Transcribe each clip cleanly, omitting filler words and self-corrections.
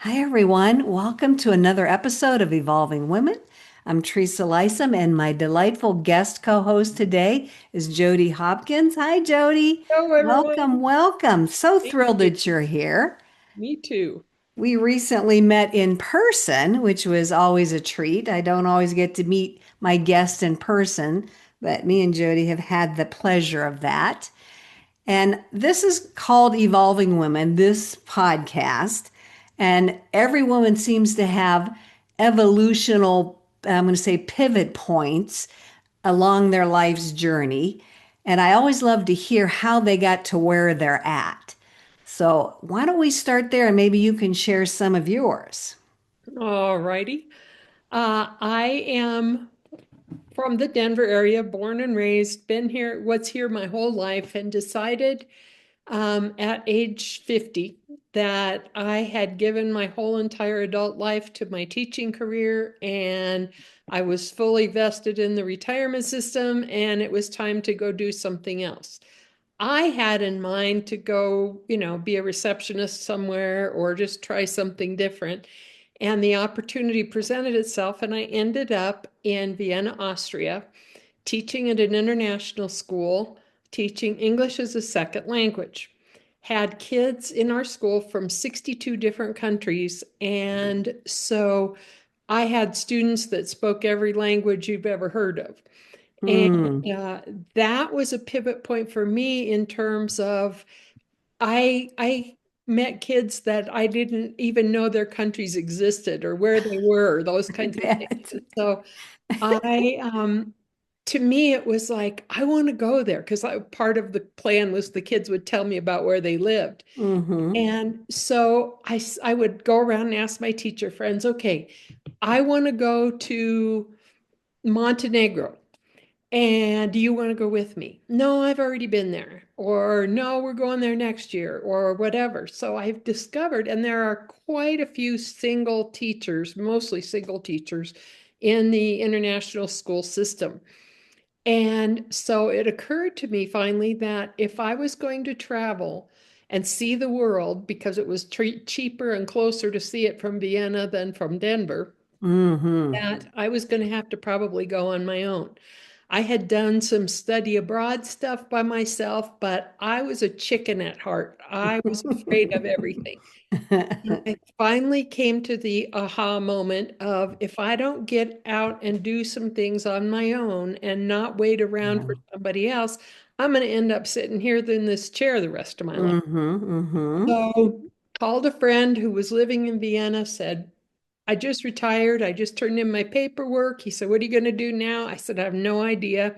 Hi, everyone. Welcome to another episode of Evolving Women. I'm Teresa Lysam, and my delightful guest co-host today is Jodie Hopkins. Hi, Jodie. Hello, Welcome, everyone. welcome. So Thank thrilled you. that you're here. Me too. We recently met in person, which was always a treat. I don't always get to meet my guests in person, but me and Jodie have had the pleasure of that. And this is called Evolving Women, this podcast. And every woman seems to have evolutional, I'm going to say, pivot points along their life's journey. And I always love to hear how they got to where they're at. So, why don't we start there and maybe you can share some of yours? All righty. I am from the Denver area, born and raised, been here, was here my whole life, and decided at age 50 that I had given my whole entire adult life to my teaching career, and I was fully vested in the retirement system, and it was time to go do something else. I had in mind to go, be a receptionist somewhere or just try something different. And the opportunity presented itself, and I ended up in Vienna, Austria, teaching at an international school, teaching English as a second language. Had kids in our school from 62 different countries. And so I had students that spoke every language you've ever heard of. And Hmm. uh, that was a pivot point for me in terms of I met kids that I didn't even know their countries existed or where they were, those I kinds of things. bet. And so to me, it was like, I want to go there because part of the plan was the kids would tell me about where they lived. Mm-hmm. And so I would go around and ask my teacher friends, okay, I want to go to Montenegro. And do you want to go with me? No, I've already been there. Or no, we're going there next year or whatever. So I've discovered, and there are quite a few single teachers, mostly single teachers in the international school system. And so it occurred to me finally that if I was going to travel and see the world, because it was cheaper and closer to see it from Vienna than from Denver, Mm-hmm. that I was going to have to probably go on my own. I had done some study abroad stuff by myself, but I was a chicken at heart. I was afraid of everything. And I finally came to the aha moment of if I don't get out and do some things on my own and not wait around Yeah. for somebody else, I'm going to end up sitting here in this chair the rest of my life. Mm-hmm. Mm-hmm. So called a friend who was living in Vienna, said, I just retired. I just turned in my paperwork. He said, what are you going to do now? I said, I have no idea.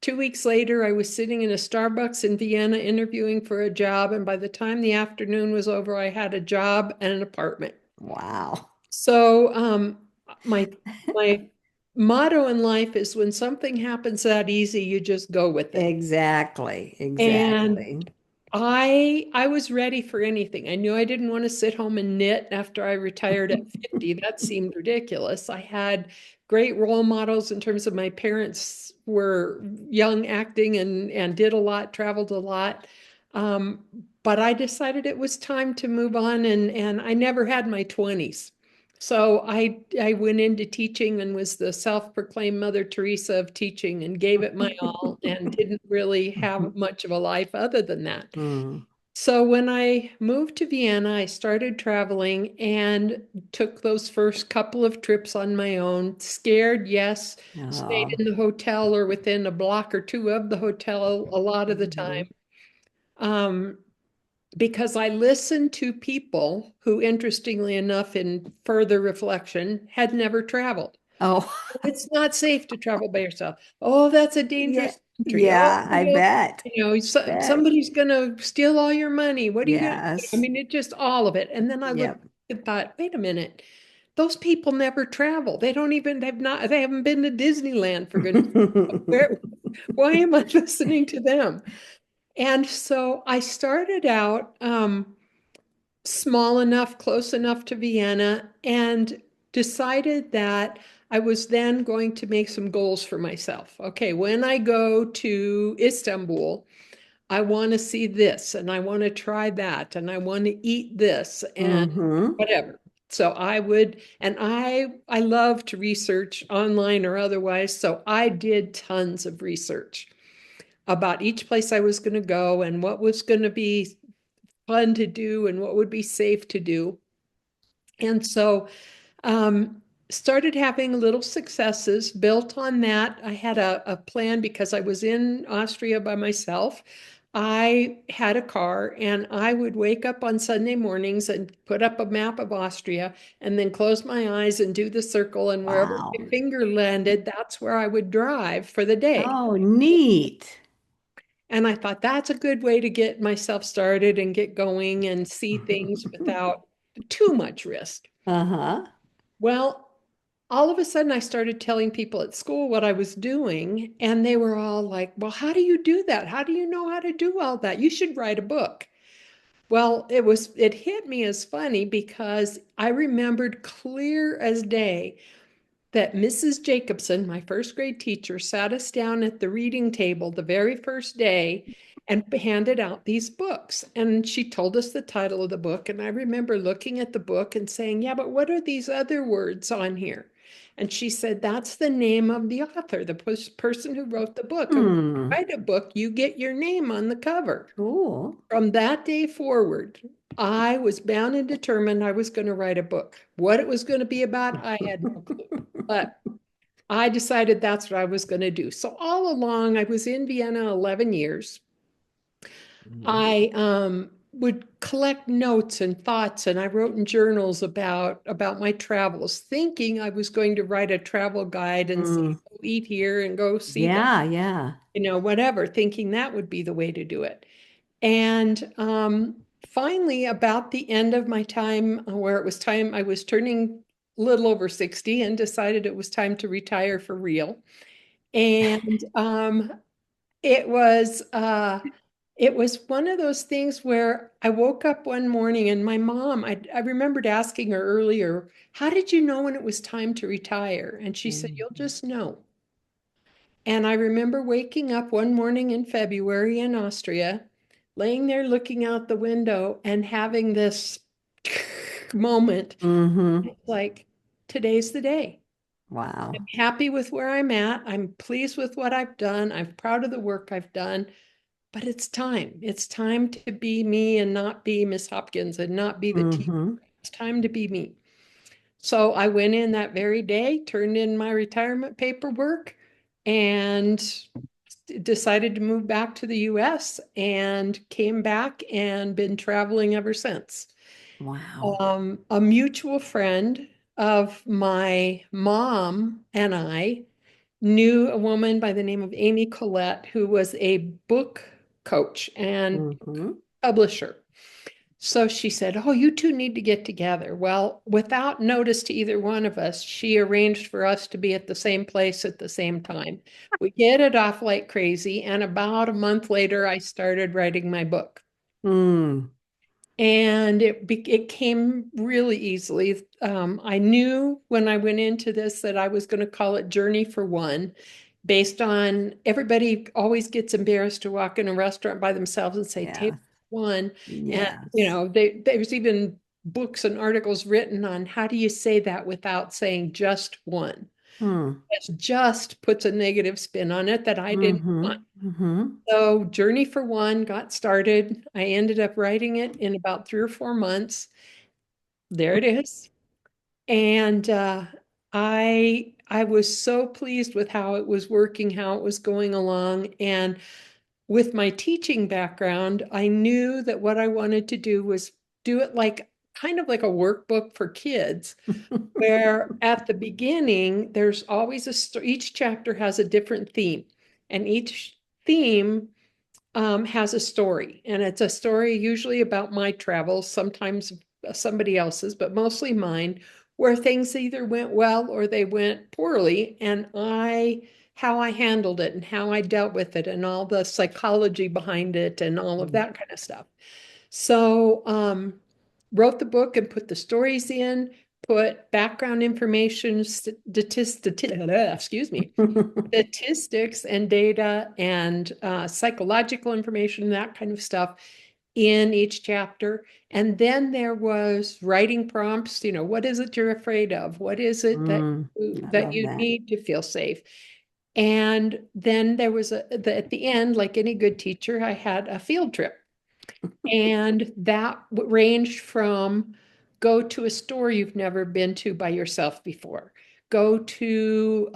2 weeks later, I was sitting in a Starbucks in Vienna interviewing for a job. And by the time the afternoon was over, I had a job and an apartment. Wow. So my my motto in life is when something happens that easy, you just go with it. Exactly. And Exactly. I was ready for anything. I knew I didn't want to sit home and knit after I retired at 50. That seemed ridiculous. I had great role models in terms of my parents were young acting and did a lot, traveled a lot. Um, but I decided it was time to move on and I never had my 20s. So I went into teaching and was the self-proclaimed Mother Teresa of teaching and gave it my all and didn't really have much of a life other than that. Mm. So when I moved to Vienna, I started traveling and took those first couple of trips on my own. Scared, yes. Stayed Oh. in the hotel or within a block or two of the hotel a lot of the Mhm. time. Um, because I listened to people who, interestingly enough, in further reflection, had never traveled. Oh, It's not safe to travel by yourself. Oh, that's a yeah. dangerous country. Oh, Yeah, I bet. Bet. somebody's going to steal all your money. What are you going to do? I Yes. mean, it just all of it. And then I looked Yep. and thought, wait a minute. Those people never travel. They haven't been to Disneyland for goodness. Where, why am I listening to them? And so I started out small enough, close enough to Vienna, and decided that I was then going to make some goals for myself. Okay, when I go to Istanbul, I want to see this and I want to try that and I want to eat this and Mm-hmm. whatever. So I would, and I love to research online or otherwise. So I did tons of research about each place I was going to go and what was going to be fun to do and what would be safe to do. And so um, started having little successes built on that. I had a plan because I was in Austria by myself. I had a car and I would wake up on Sunday mornings and put up a map of Austria and then close my eyes and do the circle. And wherever Wow. my finger landed, that's where I would drive for the day. Oh, neat. And I thought that's a good way to get myself started and get going and see things without too much risk. Uh-huh. Well, all of a sudden I started telling people at school what I was doing, and they were all like, "Well, how do you do that? How do you know how to do all that? You should write a book." Well, it hit me as funny because I remembered clear as day that Mrs. Jacobson, my first grade teacher, sat us down at the reading table the very first day and handed out these books. And she told us the title of the book. And I remember looking at the book and saying, "Yeah, but what are these other words on here?" And she said, "That's the name of the author, the person who wrote the book. And when you Hmm. write a book, you get your name on the cover." Cool. From that day forward, I was bound and determined I was going to write a book. What it was going to be about, I had no clue. But I decided that's what I was going to do. So all along, I was in Vienna 11 years. I would collect notes and thoughts, and I wrote in journals about my travels, thinking I was going to write a travel guide and say, Mm. go eat here and go see that, Yeah, yeah. whatever, thinking that would be the way to do it. And finally, about the end of my time, where it was time, I was turning a little over 60 and decided it was time to retire for real. And it was uh, it was one of those things where I woke up one morning and my mom, I remembered asking her earlier, "How did you know when it was time to retire?" And she said, "You'll Mhm. just know." And I remember waking up one morning in February in Austria, laying there looking out the window and having this moment. Mm-hmm. It's like, today's the day. I'm Wow. happy with where I'm at. I'm pleased with what I've done. I'm proud of the work I've done, but it's time. It's time to be me and not be Miss Hopkins and not be the teacher. Mm-hmm. It's time to be me. So I went in that very day, turned in my retirement paperwork, and decided to move back to the US and came back and been traveling ever since. Wow. A mutual friend of my mom and I knew a woman by the name of Amy Collette, who was a book coach and Mm-hmm. publisher. So she said, "Oh, you two need to get together." Well, without notice to either one of us, she arranged for us to be at the same place at the same time. We hit it off like crazy. And about a month later, I started writing my book. Mm. And it came really easily. I knew when I went into this that I was going to call it Journey for One, based on everybody always gets embarrassed to walk in a restaurant by themselves and say table Yes. one. And Yes. there's even books and articles written on how do you say that without saying just one. Hmm. It just puts a negative spin on it that I didn't Mm-hmm. want. Mm-hmm. So Journey for One got started. I ended up writing it in about 3 or 4 months. There it is. And I was so pleased with how it was working, how it was going along. And with my teaching background, I knew that what I wanted to do was do it like kind of like a workbook for kids, where at the beginning, there's always each chapter has a different theme. And each theme has a story, and it's a story usually about my travels, sometimes somebody else's, but mostly mine, where things either went well or they went poorly, and how I handled it and how I dealt with it and all the psychology behind it and all of that kind of stuff. So, wrote the book and put the stories in, put background information, excuse me, statistics and data and psychological information, that kind of stuff in each chapter. And then there was writing prompts, what is it you're afraid of? What is it that Mm, you, I that love you that. need to feel safe? And then there was at the end, like any good teacher, I had a field trip. And that ranged from go to a store you've never been to by yourself before, go to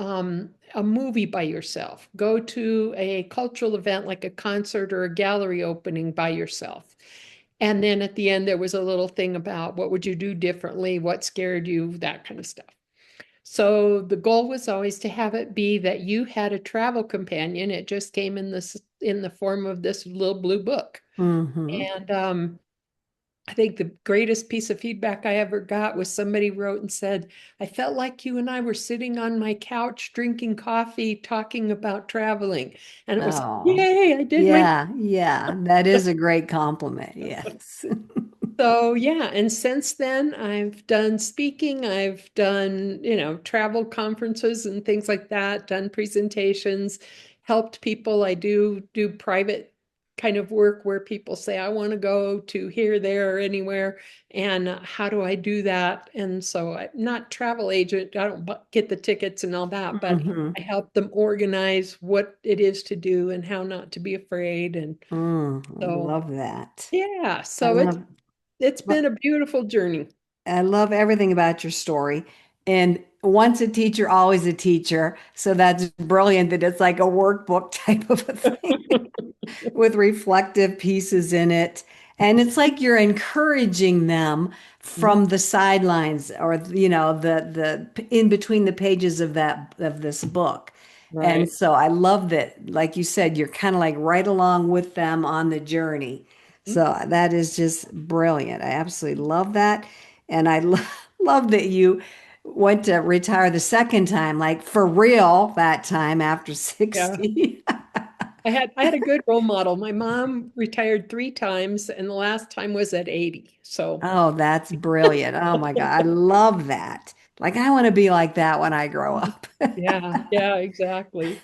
a movie by yourself, go to a cultural event like a concert or a gallery opening by yourself. And then at the end, there was a little thing about what would you do differently, what scared you, that kind of stuff. So the goal was always to have it be that you had a travel companion. It just came in the form of this little blue book. Hmm. And I think the greatest piece of feedback I ever got was somebody wrote and said, I felt like you and I were sitting on my couch drinking coffee, talking about traveling. And it was like, Oh, yay, I did my yeah, yeah. That is a great compliment. Yes. So yeah, and since then I've done speaking, I've done, travel conferences and things like that, done presentations, helped people. I do private kind of work where people say, I want to go to here, there, or anywhere, and how do I do that? And so I'm not travel agent, I don't get the tickets and all that, but Hmm. I help them organize what it is to do and how not to be afraid. And Mm, so love that. yeah, I so it's love, it's lo- been a beautiful journey. I love everything about your story. And once a teacher, always a teacher. So that's brilliant that it's like a workbook type of a thing with reflective pieces in it. And it's like you're encouraging them Mhm. from the sidelines or, the in between the pages of this book. And Right. so I love that, like you said, you're kind of like right along with them on the journey. Mhm. So that is just brilliant. I absolutely love that. And love that you went to retire the second time, like for real that time after Yeah. 60. I had a good role model. My mom retired 3 times and the last time was at 80. So Oh, that's brilliant. Oh my God. I love that. Like, I want to be like that when I grow up. yeah, yeah, exactly.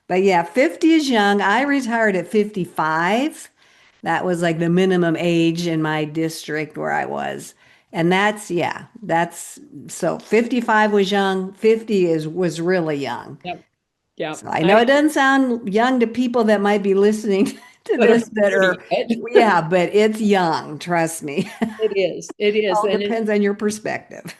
But yeah, 50 is young. I retired at 55. That was like the minimum age in my district where I was. And that's so 55 was young, 50 was really young. Yep. Yep. So I know I it doesn't sound young to people that might be listening to That are this that 40, are, but yeah, but it's young, trust me. it is. It is. All And depends on your perspective.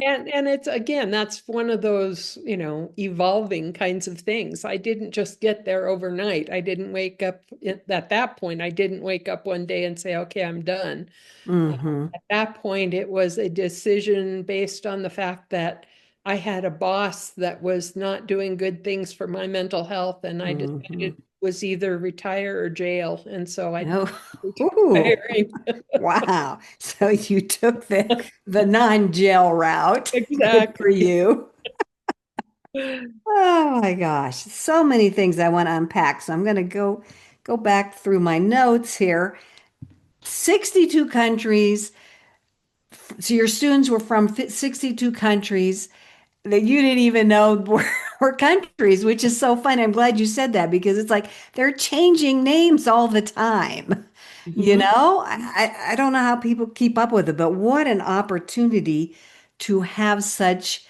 it's again, that's one of those, evolving kinds of things. I didn't just get there overnight. I didn't wake up at that point. I didn't wake up one day and say, okay, I'm done. Hmm. At that point, it was a decision based on the fact that I had a boss that was not doing good things for my mental health, and I decided Hmm. it was either retire or jail. And so I Oh, ooh, retiring. wow. So you took the non-gel route. Good for Exactly. you. Oh my gosh. So many things I want to unpack. So I'm going to go back through my notes here. 62 countries. So your students were from 62 countries that you didn't even know were countries, which is so funny. I'm glad you said that because it's like they're changing names all the time. You Mhm. know, I don't know how people keep up with it, but what an opportunity to have such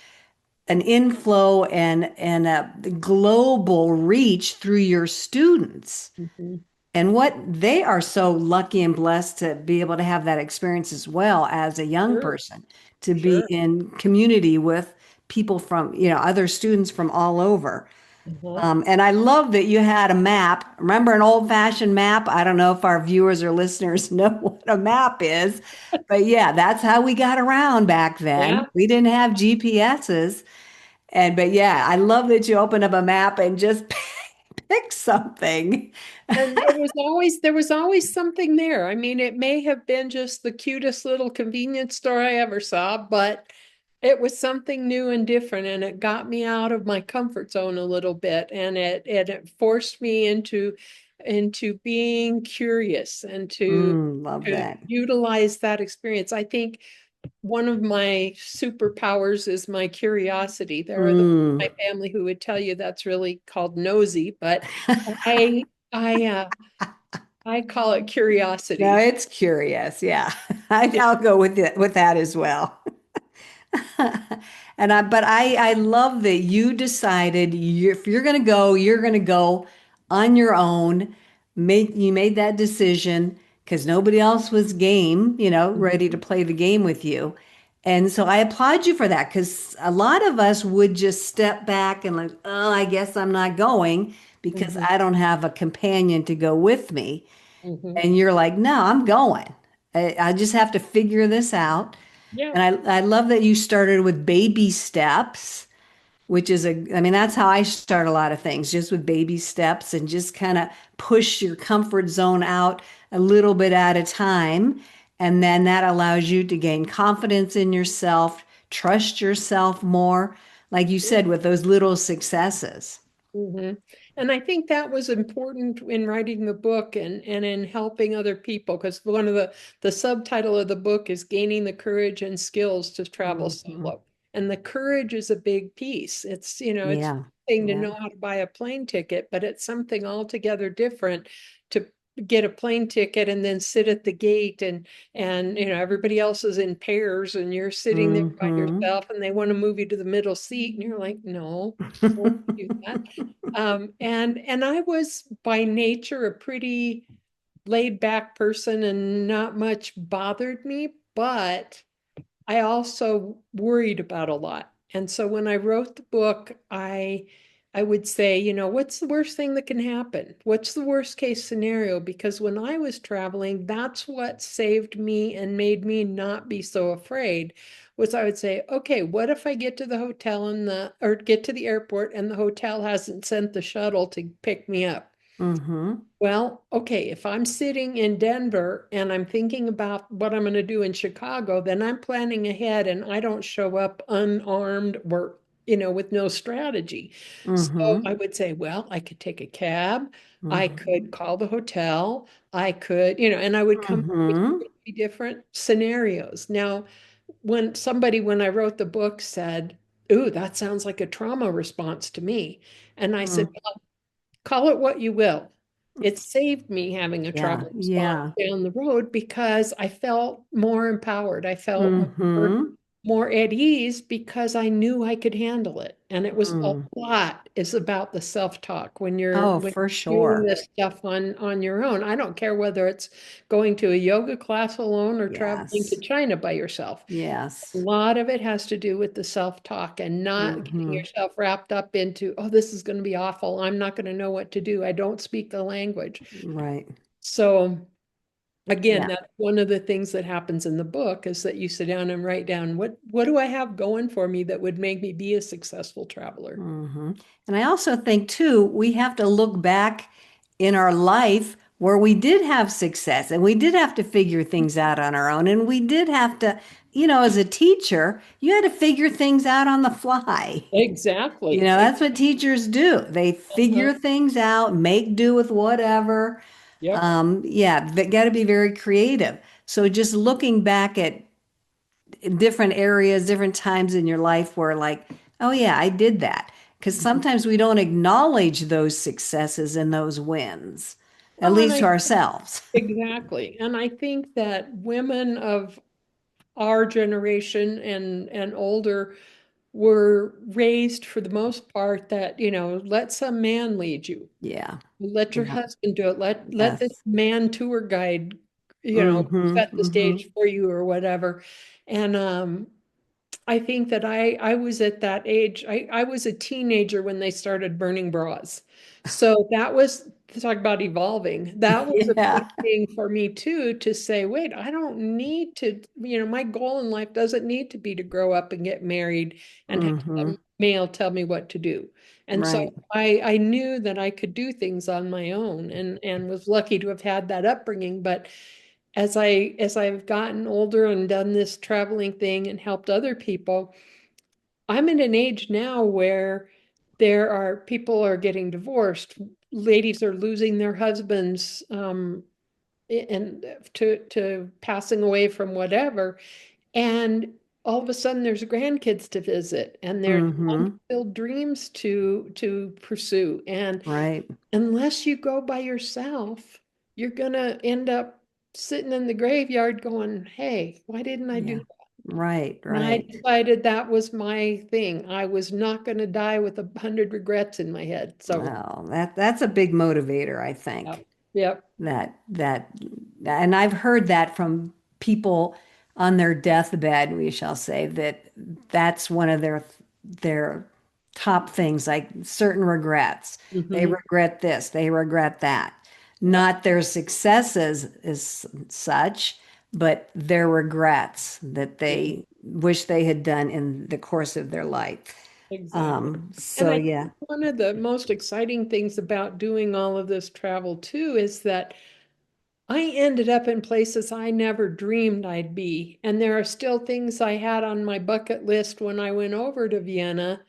an inflow and a global reach through your students. Mhm. And what they are so lucky and blessed to be able to have that experience as well as a young Sure, person, to be sure. in community with people from, other students from all over. Uh-huh. And I love that you had a map. Remember an old-fashioned map? I don't know if our viewers or listeners know what a map is, but yeah, that's how we got around back then. Yeah. We didn't have GPSs. But yeah, I love that you open up a map and just pick something. And there was always something there. I mean, it may have been just the cutest little convenience store I ever saw, but it was something new and different, and it got me out of my comfort zone a little bit, and it forced me into being curious and to Love to that. utilize that experience. I think one of my superpowers is my curiosity. There are those Mm. in my family who would tell you that's really called nosy, but I I I call it No, curiosity. it's curious. Yeah. I'll go with it with that as well. But I love that you decided if you're going to go, you're going to go on your own. You made that decision because nobody else was game, ready to Mhm, play the game with you. And so I applaud you for that because a lot of us would just step back and like, oh, I guess I'm not going because mhm, I don't have a companion to go with me. mhm. And you're like, no, I'm going. I just have to figure this out. Yeah. And I love that you started with baby steps, which is I mean, that's how I start a lot of things, just with baby steps and just kind of push your comfort zone out a little bit at a time. And then that allows you to gain confidence in yourself, trust yourself more, like you said, with those little successes. hmm And I think that was important in writing the book and in helping other people, because one of the subtitle of the book is Gaining the Courage and Skills to Travel Hmm. Solo. And the courage is a big piece. It's Yeah. one thing to Yeah. know how to buy a plane ticket, but it's something altogether different to get a plane ticket and then sit at the gate and everybody else is in pairs and you're sitting there by Hmm. yourself and they want to move you to the middle seat and you're like, no, I won't do that. And I was by nature a pretty laid back person and not much bothered me, but I also worried about a lot. And so when I wrote the book, I would say, what's the worst thing that can happen? What's the worst case scenario? Because when I was traveling, that's what saved me and made me not be so afraid. Was I would say, okay, what if I get to the hotel or get to the airport and the hotel hasn't sent the shuttle to pick me up? Hmm. Well, okay, if I'm sitting in Denver and I'm thinking about what I'm going to do in Chicago, then I'm planning ahead and I don't show up unarmed or, with no strategy. So Hmm. I would say, well, I could take a cab, I Hmm. could call the hotel, I could, and I would come up with Hmm. different scenarios. Now, when I wrote the book said, ooh, that sounds like a trauma response to me. And I said, Hmm. call it what you will. It saved me having a Yeah. trauma response Yeah. down the road because I felt more empowered. I felt Hmm. more at ease because I knew I could handle it. And it was a Mm. lot is about the self-talk Oh, when for you're doing sure. this stuff on your own. I don't care whether it's going to a yoga class alone or traveling to Yes. China by yourself. A Yes. lot of it has to do with the self-talk and not getting Hmm. yourself wrapped up into, oh, this is going to be awful. I'm not going to know what to do. I don't speak the language. Right. So again, Yeah. that's one of the things that happens in the book is that you sit down and write down what do I have going for me that would make me be a successful traveler? Hmm. And I also think too, we have to look back in our life where we did have success and we did have to figure things out on our own. And we did have to, as a teacher, you had to figure things out on the fly. Exactly. That's what teachers do. They Uh-huh. figure things out, make do with whatever. Yep. Yeah, they got to be very creative. So just looking back at different areas, different times in your life where like, oh yeah, I did that. Because Mhm. sometimes we don't acknowledge those successes and those wins, at Well, and least to I ourselves. exactly. And I think that women of our generation and older were raised for the most part that, let some man lead you. Yeah. Let your Yeah. husband do it. Let this Yes. man tour guide, Mm-hmm. set the Mm-hmm. stage for you or whatever. And I think that I was at that age. I was a teenager when they started burning bras. So that was to talk about evolving. That was a Yeah. big thing for me too, to say, wait, I don't need to, my goal in life doesn't need to be to grow up and get married and have Mm-hmm. some male tell me what to do. And so Right. I knew that I could do things on my own and was lucky to have had that upbringing. But as I've gotten older and done this traveling thing and helped other people, I'm in an age now where there are people are getting divorced, ladies are losing their husbands, and to passing away from whatever, and all of a sudden there's grandkids to visit, and there's Mm-hmm. unfulfilled dreams to pursue, and Right. unless you go by yourself, you're gonna end up sitting in the graveyard going, hey, why didn't I do Yeah. that? Right, And I right. decided that was my thing. I was not gonna die with 100 regrets in my head. So, Well, that's a big motivator, I yeah, think. yep. That and I've heard that from people on their deathbed, we shall say, that that's one of their top things, like certain regrets. They Hmm. regret this, they regret that. Yep. Not their successes as such, but their regrets that Mhm. they wish they had done in the course of their life. Exactly. And So I yeah. think one of the most exciting things about doing all of this travel too is that I ended up in places I never dreamed I'd be. And there are still things I had on my bucket list when I went over to Vienna,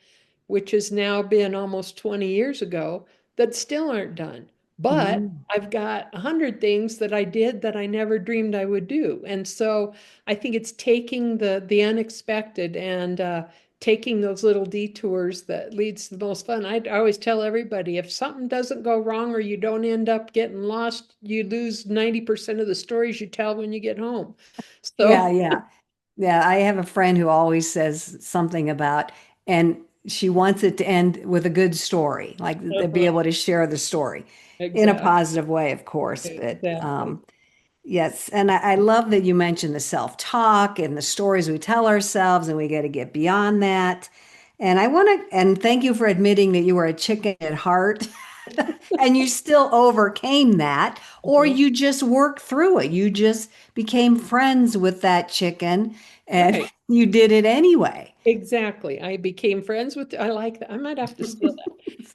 which has now been almost 20 years ago, that still aren't done. But Mm. I've got 100 things that I did that I never dreamed I would do. And so I think it's taking the unexpected and taking those little detours that leads to the most fun. I always tell everybody if something doesn't go wrong or you don't end up getting lost, you lose 90% of the stories you tell when you get home. Yeah, So, yeah. Yeah, I have a friend who always says something about, and she wants it to end with a good story, like to be able to share the story in a exactly, positive way, of course. But exactly. yes, and I love that you mentioned the self-talk and the stories we tell ourselves, and we got to get beyond that. And I want to, and thank you for admitting that you were a chicken at heart and you still overcame that, or Uh-huh. you just worked through it. You just became friends with that chicken and Right. you did it anyway. Exactly. I became friends with, I like that. I might have to steal that.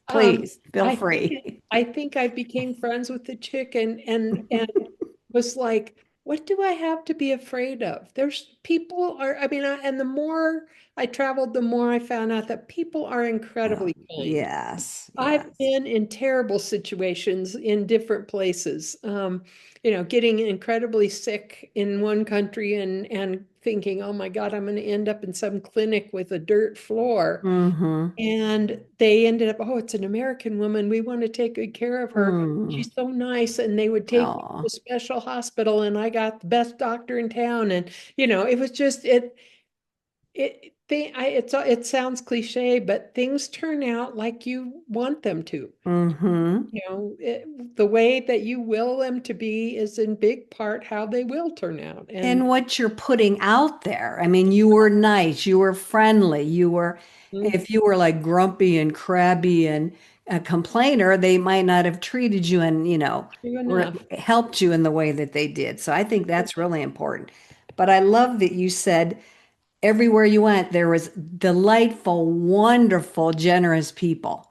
Please feel I think free. I think I became friends with the chicken and was like, what do I have to be afraid of? There's people are, I mean, and the more I traveled, the more I found out that people are Oh, incredibly kind. yes, I've yes. been in terrible situations in different places. Getting incredibly sick in one country and thinking, oh my God, I'm going to end up in some clinic with a dirt floor. Mm-hmm. And they ended up, oh, it's an American woman. We want to take good care of her. Mm. She's so nice. And they would take me to a Oh. special hospital, and I got the best doctor in town. And, it was just, it sounds cliche, but things turn out like you want them to. Mm-hmm. The way that you will them to be is in big part how they will turn out. And And what you're putting out there. I mean, you were nice, you were friendly, mm, if you were like grumpy and crabby and a complainer, they might not have treated you and, true or enough. helped you in the way that they did. So I think that's really important. But I love that you said everywhere you went, there was delightful, wonderful, generous people.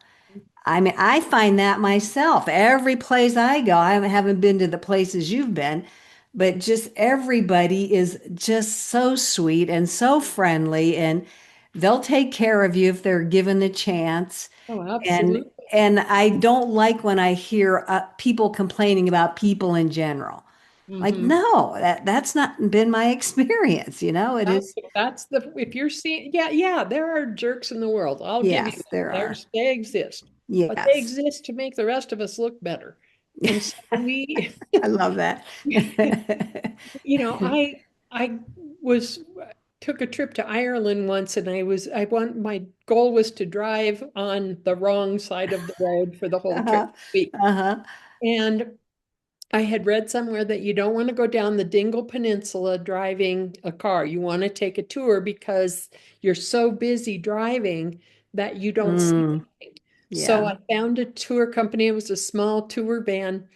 I mean, I find that myself. Every place I go, I haven't been to the places you've been, but just everybody is just so sweet and so friendly, and they'll take care of you if they're given the chance. Oh, And absolutely. and I don't like when I hear people complaining about people in general. Like, Hmm. no, that's not been my experience. It is. That's the if you're seeing, yeah, yeah, there are jerks in the world. I'll give you Yes, that. there are. They exist, but they Yes, exist to make the rest of us look better. And so we, I love that. I was took a trip to Ireland once, and I want my goal was to drive on the wrong side of the road for the whole trip Uh-huh. week. Uh-huh. And I had read somewhere that you don't want to go down the Dingle Peninsula driving a car. You want to take a tour because you're so busy driving that you don't see Mm, anything. So yeah. I found a tour company. It was a small tour van,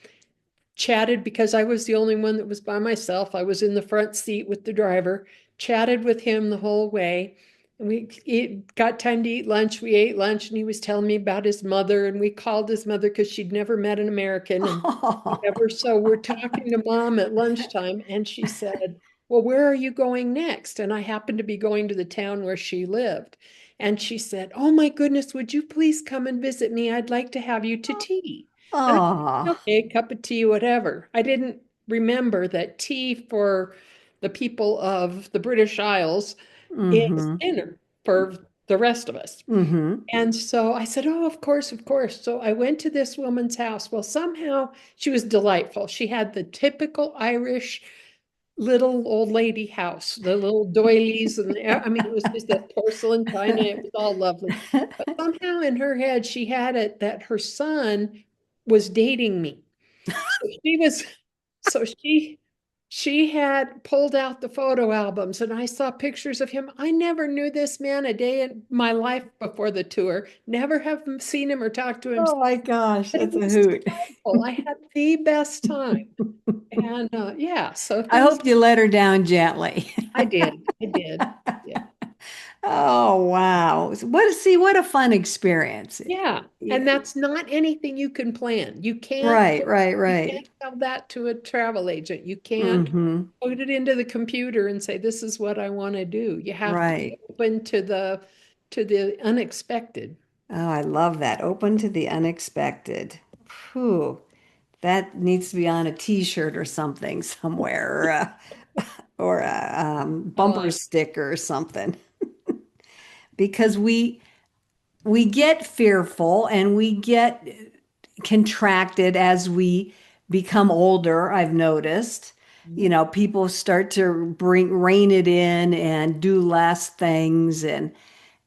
chatted because I was the only one that was by myself. I was in the front seat with the driver, chatted with him the whole way. And got time to eat lunch. We ate lunch, and he was telling me about his mother. And we called his mother because she'd never met an American and Oh, whatever. So we're talking to mom at lunchtime, and she said, well, where are you going next? And I happened to be going to the town where she lived. And she said, oh my goodness, would you please come and visit me? I'd like to have you to tea. And oh. okay, cup of tea, whatever. I didn't remember that tea for the people of the British Isles is Mm-hmm. dinner for the rest of us. Mm-hmm. And so I said, oh, of course, of course. So I went to this woman's house. Well, somehow she was delightful. She had the typical Irish little old lady house, the little doilies, and I mean, it was just a porcelain china. It was all lovely. But somehow in her head, she had it that her son was dating me. So she was, so she had pulled out the photo albums and I saw pictures of him. I never knew this man a day in my life before the tour, never have seen him or talked to him, Oh my gosh, but it that's a was hoot. delightful. I had the best time. And yeah, so I things, hope you let her down gently. I did, I did. Yeah. Oh wow. What a fun experience. Yeah. Yeah. And that's not anything you can plan. Right, right, You right. can't tell that to a travel agent. You can't Mm-hmm. put it into the computer and say, this is what I want to do. You have to be Right. open to the unexpected. Oh, I love that. Open to the unexpected. Whew. That needs to be on a t-shirt or something somewhere, or a Oh, bumper sticker or something. Because we get fearful and we get contracted as we become older, I've noticed. You know, people start to rein it in and do less things, and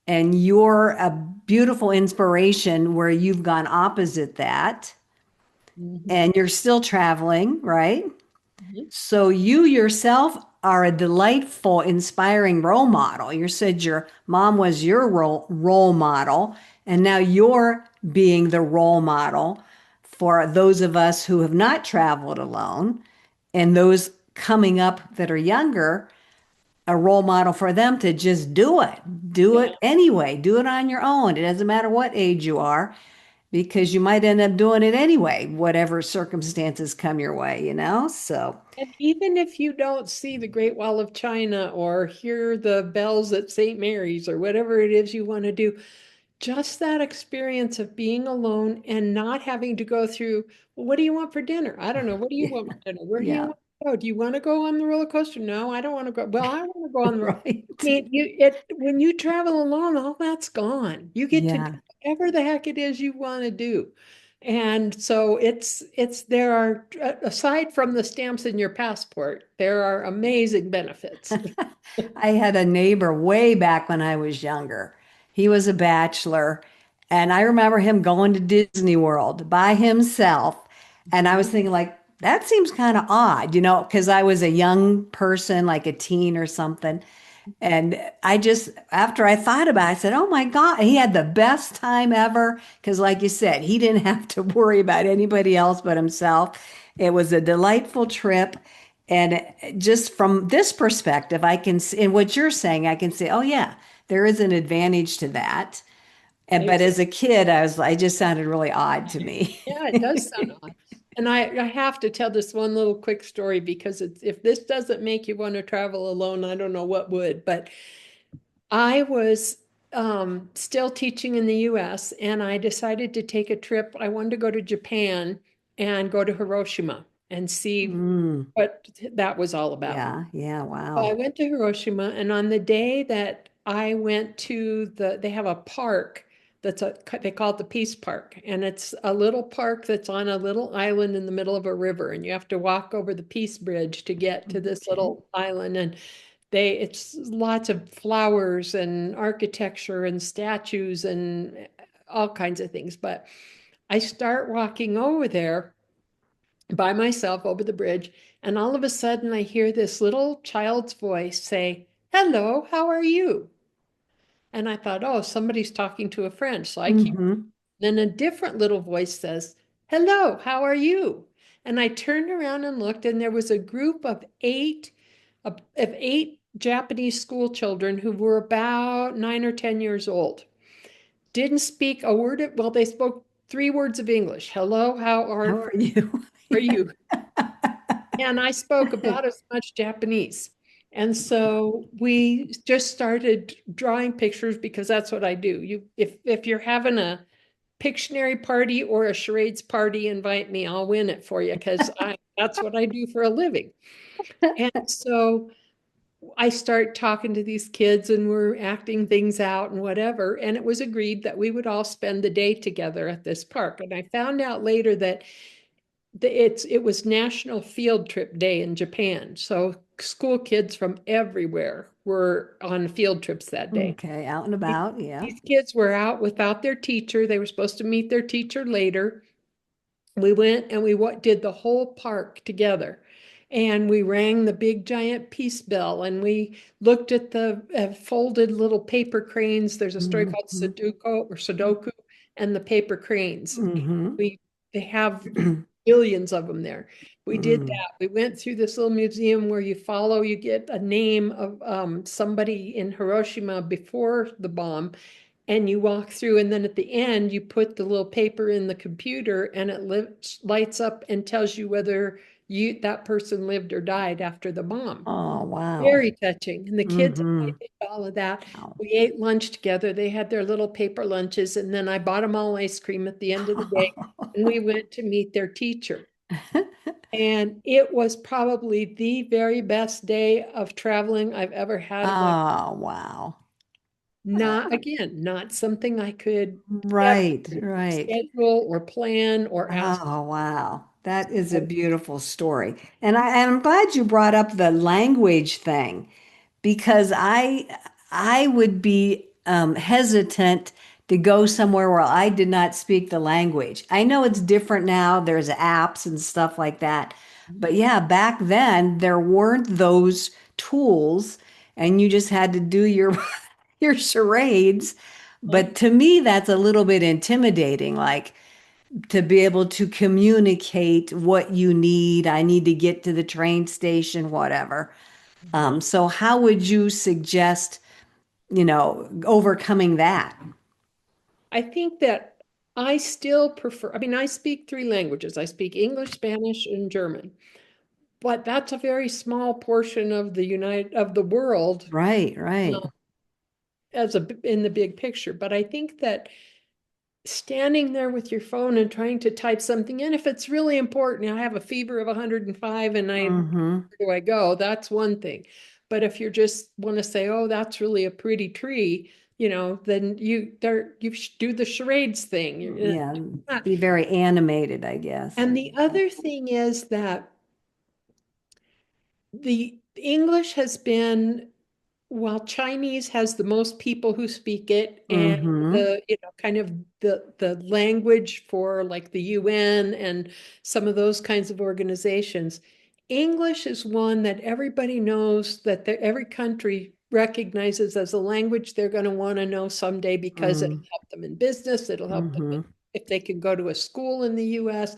you're a beautiful inspiration where you've gone opposite that mhm, and you're still traveling, right? mhm, So you yourself are a delightful, inspiring role model. You said your mom was your role model, and now you're being the role model for those of us who have not traveled alone and those coming up that are younger, a role model for them to just do it. Do yeah. it anyway. Do it on your own. It doesn't matter what age you are, because you might end up doing it anyway, whatever circumstances come your way, you know? So, And even if you don't see the Great Wall of China or hear the bells at St. Mary's or whatever it is you want to do, just that experience of being alone and not having to go through, well, what do you want for dinner? I don't know. What do you yeah, want for dinner? Where do you yeah, want to go? Do you want to go on the roller coaster? No, I don't want to go. Well, I want to go on the I right. mean, when you travel alone, all that's gone. You get to do Yeah. whatever the heck it is you want to do. And so there are, aside from the stamps in your passport, there are amazing benefits. I had a neighbor way back when I was younger. He was a bachelor, and I remember him going to Disney World by himself. And I was thinking, like, that seems kind of odd, because I was a young person, like a teen or something. And I just, after I thought about it, I said, oh my God, he had the best time ever. Because, like you said, he didn't have to worry about anybody else but himself. It was a delightful trip. And just from this perspective, I can see, in what you're saying, I can say, oh yeah, there is an advantage to that. But as a kid, I just sounded really odd to me. Yeah, it does sound odd. And I have to tell this one little quick story because if this doesn't make you want to travel alone, I don't know what would. But I was still teaching in the US and I decided to take a trip. I wanted to go to Japan and go to Hiroshima and see Mm, what that was all about. yeah, yeah, So I wow. went to Hiroshima, and on the day that I went to they have a park they call it the Peace Park, and it's a little park that's on a little island in the middle of a river, and you have to walk over the Peace Bridge to get to this Okay. little island, and it's lots of flowers and architecture and statues and all kinds of things. But I start walking over there by myself over the bridge, and all of a sudden I hear this little child's voice say, "Hello, how are you?" And I thought, oh, somebody's talking to a friend. So I keep, Mm-hmm. then a different little voice says, "Hello, how are you?" And I turned around and looked, and there was a group of eight Japanese school children who were about 9 or 10 years old. Didn't speak a word of, well, they spoke three words of English. Hello, How are you? are you? And I spoke about as much Japanese. And so we just started drawing pictures because that's what I do. If you're having a Pictionary party or a charades party, invite me. I'll win it for you because I that's what I do for a living. And so I start talking to these kids and we're acting things out and whatever. And it was agreed that we would all spend the day together at this park. And I found out later that it was National Field Trip Day in Japan. So school kids from everywhere were on field trips that day. Okay, out and These about. Yeah. these kids were out without their teacher. They were supposed to meet their teacher later. We went and we did the whole park together. And we rang the big giant peace bell and we looked at the folded little paper cranes. There's a story called Mm-hmm. Sudoku and the paper cranes. Mm-hmm. We They have billions of them there. We did Mm. that. We went through this little museum where you get a name of somebody in Hiroshima before the bomb, and you walk through, and then at the end, you put the little paper in the computer, and it lights up and tells you whether that person lived or died after the bomb. Oh, wow. Very touching. And the kids and I Mm-hmm. did all of that. Wow. We ate lunch together. They had their little paper lunches, and then I bought them all ice cream at the end of the day, and we went to meet their teacher. And it was probably the very best day of traveling I've ever had in my, Oh, wow. not again, not something I could Right, ever right. schedule or plan or ask. Oh, wow. That is a beautiful story. And I'm glad you brought up the language thing because I would be hesitant to go somewhere where I did not speak the language. I know it's different now. There's apps and stuff like that. But yeah, back then there weren't those tools and you just had to do your your charades. But to me, that's a little bit intimidating. Like, to be able to communicate what you need. I need to get to the train station, whatever. Mhm. So how would you suggest, overcoming that? I think that I still prefer, I mean, I speak three languages. I speak English, Spanish, and German, but that's a very small portion of the world Right, right. in the big picture. But I think that standing there with your phone and trying to type something in, if it's really important, I have a fever of 105 and Mm-hmm. where do I go? That's one thing. But if you just want to say, oh, that's really a pretty tree, then you do the charades thing. Yeah, Not- be very animated, I guess. And the other thing is that the English has been, while Chinese has the most people who speak it, and Mm-hmm. the, kind of the language for like the UN and some of those kinds of organizations, English is one that everybody knows, that every country recognizes as a language they're going to want to know someday because it'll help them in business, it'll help them Mm-hmm. if they can go to a school in the US.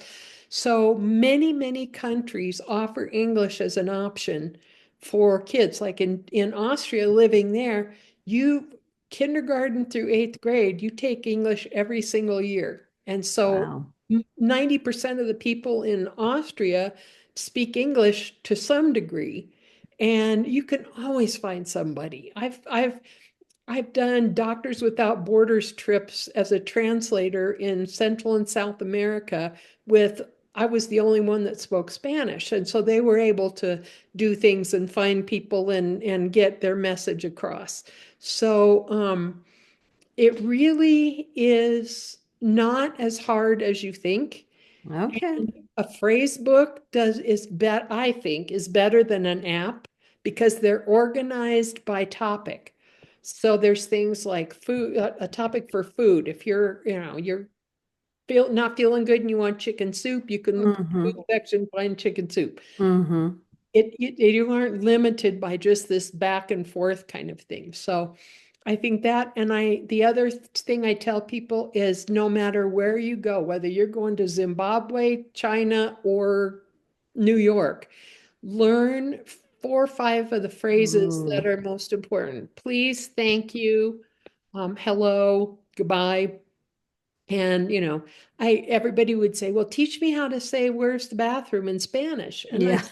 So many, many countries offer English as an option for kids. Like in Austria, living there, you kindergarten through eighth grade, you take English every single year. And so Wow. 90% of the people in Austria speak English to some degree. And you can always find somebody. I've done Doctors Without Borders trips as a translator in Central and South America with, I was the only one that spoke Spanish. And so they were able to do things and find people and get their message across. So it really is not as hard as you think. Okay. A phrase book I think is better than an app because they're organized by topic. So there's things like food, a topic for food. If you're not feeling good and you want chicken soup, you can look at the Mm-hmm. food section, find chicken soup. Mm-hmm. You aren't limited by just this back and forth kind of thing. So I think that, and the other thing I tell people is no matter where you go, whether you're going to Zimbabwe, China, or New York, learn 4 or 5 of the phrases that Ooh. are most important. Please, thank you, hello, goodbye. And, everybody would say, well, teach me how to say, where's the bathroom in Spanish? And Yeah.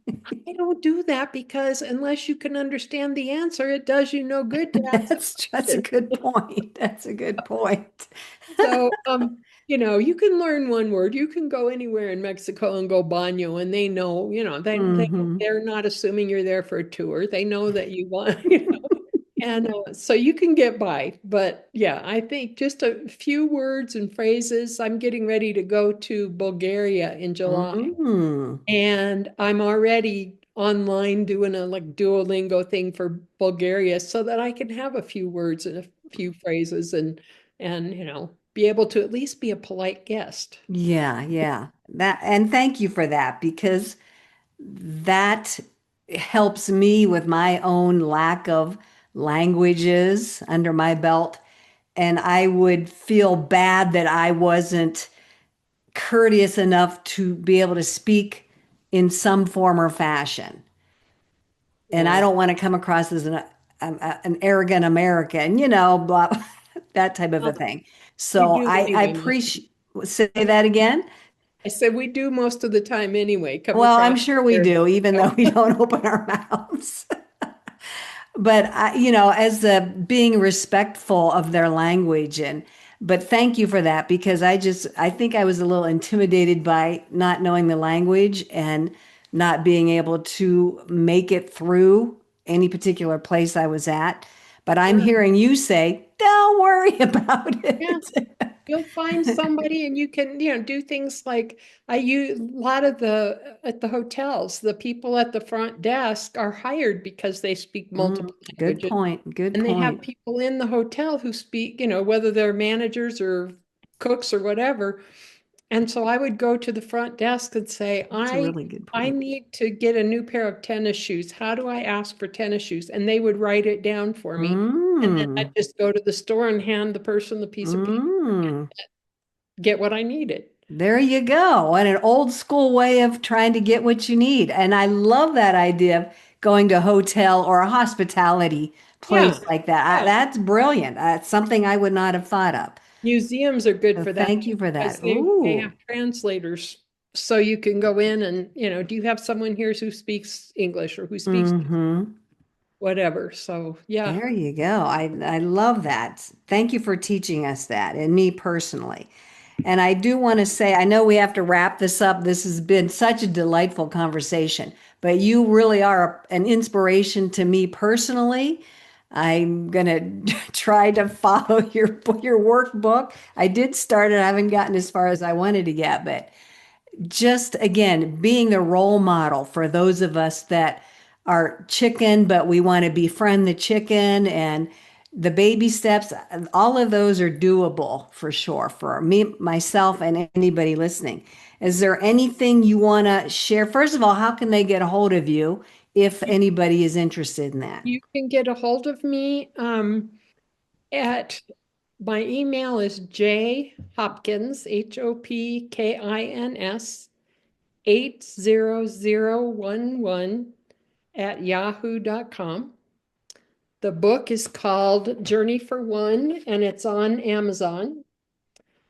I don't do that because unless you can understand the answer, it does you no good to ask the That's a question. good point. That's a good point. So, You can learn one word. You can go anywhere in Mexico and go baño, and they know, Hmm. they're not assuming you're there for a tour. They know that you want, and so you can get by. But yeah, I think just a few words and phrases. I'm getting ready to go to Bulgaria in July, Mm. and I'm already online doing a like Duolingo thing for Bulgaria so that I can have a few words and a few phrases and be able to at least be a polite guest. Yeah, yeah. That, and thank you for that because that helps me with my own lack of languages under my belt. And I would feel bad that I wasn't courteous enough to be able to speak in some form or fashion. And I Yeah, don't want to come across as an arrogant American, blah, that type of a well, thing. we So do I anyway. appreciate, say that again. I said we do most of the time anyway. Come Well, across I'm sure we there. do, even though we don't open our mouths. But as being respectful of their language, but thank you for that because I think I was a little intimidated by not knowing the language and not being able to make it through any particular place I was at. But I'm Yeah, hearing you say, don't worry about yeah. it. You'll find somebody and you can, do things like I use a lot of at the hotels, the people at the front desk are hired because they speak Mm, multiple good languages. point. Good And they have point. people in the hotel who speak, whether they're managers or cooks or whatever. And so I would go to the front desk and say, That's a really good I point. need to get a new pair of tennis shoes. How do I ask for tennis shoes? And they would write it down for me. And then I'd Mm, just go to the store and hand the person the piece of paper, mm. get what I needed. There you go. And an old school way of trying to get what you need. And I love that idea of going to a hotel or a hospitality Yeah, place like that. yeah. That's brilliant. That's something I would not have thought of. Museums are good So for that thank too, you for because that. they have Ooh, translators. So you can go in and, do you have someone here who speaks English or who speaks mm-hmm. whatever? So yeah. There you go. I love that. Thank you for teaching us that and me personally. And I do want to say, I know we have to wrap this up. This has been such a delightful conversation, but you really are an inspiration to me personally. I'm gonna try to follow your workbook. I did start it. I haven't gotten as far as I wanted to get, but just again, being the role model for those of us that are chicken, but we want to befriend the chicken and the baby steps, all of those are doable for sure for me, myself, and anybody listening. Is there anything you want to share? First of all, how can they get a hold of you if You, anybody is interested in that? you can get a hold of me at my email is jhopkins, Hopkins, 80011 at yahoo.com. The book is called Journey for One, and it's on Amazon.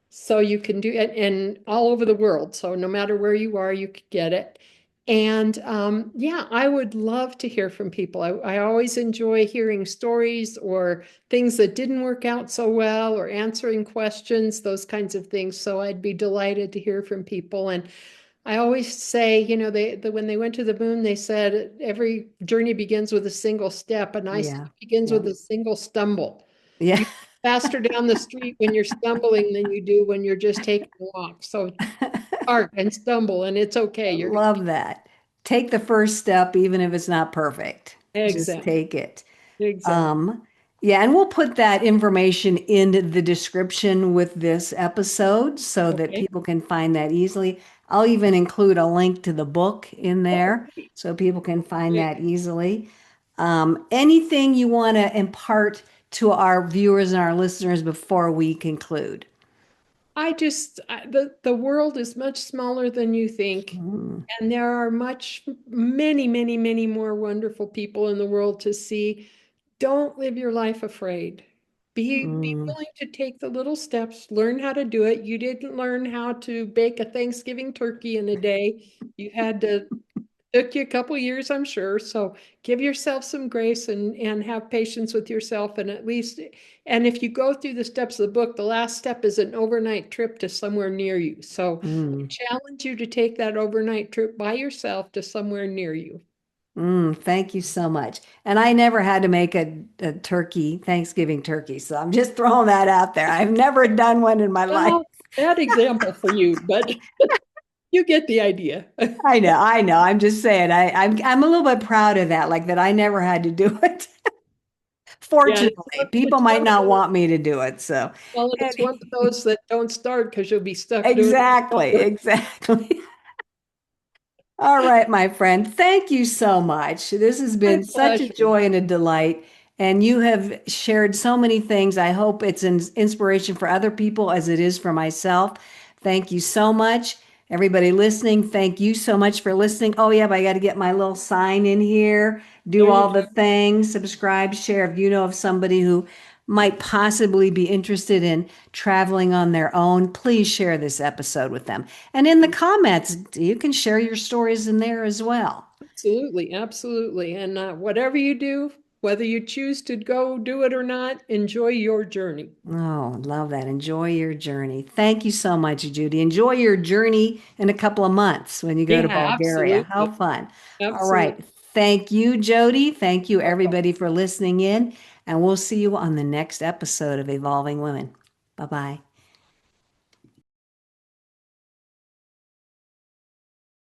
So you can do it and all over the world. So no matter where you are, you could get it. And yeah, I would love to hear from people. I always enjoy hearing stories or things that didn't work out so well or answering questions, those kinds of things. So I'd be delighted to hear from people. And I always say, when they went to the moon, they said every journey begins with a single step, and I say Yeah. it begins Yeah. with a single stumble. Yeah. You faster down the street when you're stumbling than you do when you're just taking a walk. So start and stumble, and it's okay. You're gonna Love that. Take the first step, even if it's not perfect. Just exactly, take it. exactly. Um, yeah, and we'll put that information in the description with this episode so that Okay. people can find that easily. I'll even include a link to the book in Oh, there so people can find great. that easily. Anything you want to impart to our viewers and our listeners before we conclude? The world is much smaller than you think. Mm, And there are many, many, many more wonderful people in the world to see. Don't live your life afraid. Be mm. willing to take the little steps, learn how to do it. You didn't learn how to bake a Thanksgiving turkey in a day. You had to Took you a couple years, I'm sure. So give yourself some grace and have patience with yourself. And at least, and if you go through the steps of the book, the last step is an overnight trip to somewhere near you. So I Mm, challenge you to take that overnight trip by yourself to somewhere near you. thank you so much. And I never had to make a turkey, Thanksgiving turkey. So I'm just throwing that out there. I've never done one in my life. Well, bad example for you, but you get the idea. I know, I know. I'm just saying, I'm a little bit proud of that, like that I never had to do it. Yeah, Fortunately, people it's might one of not those, want me to do it. So, well, it's one of those that don't start because you'll be stuck doing exactly, it. exactly. All right, my friend. Thank you so much. This has My been such a pleasure. joy and a delight. And you have shared so many things. I hope it's an inspiration for other people as it is for myself. Thank you so much. Everybody listening, thank you so much for listening. Oh, yeah, but I got to get my little sign in here, do There you all the go. things, subscribe, share. If you know of somebody who might possibly be interested in traveling on their own, please share this episode with them. And in the comments, you can share your stories in there as well. Absolutely, absolutely. And whatever you do, whether you choose to go do it or not, enjoy your journey. Oh, love that. Enjoy your journey. Thank you so much, Judy. Enjoy your journey in a couple of months when you go to Yeah, Bulgaria. How absolutely. fun. All right. Absolutely. Thank you, Jody. Thank you, everybody, for listening in. And we'll see you on the next episode of Evolving Women. Bye bye.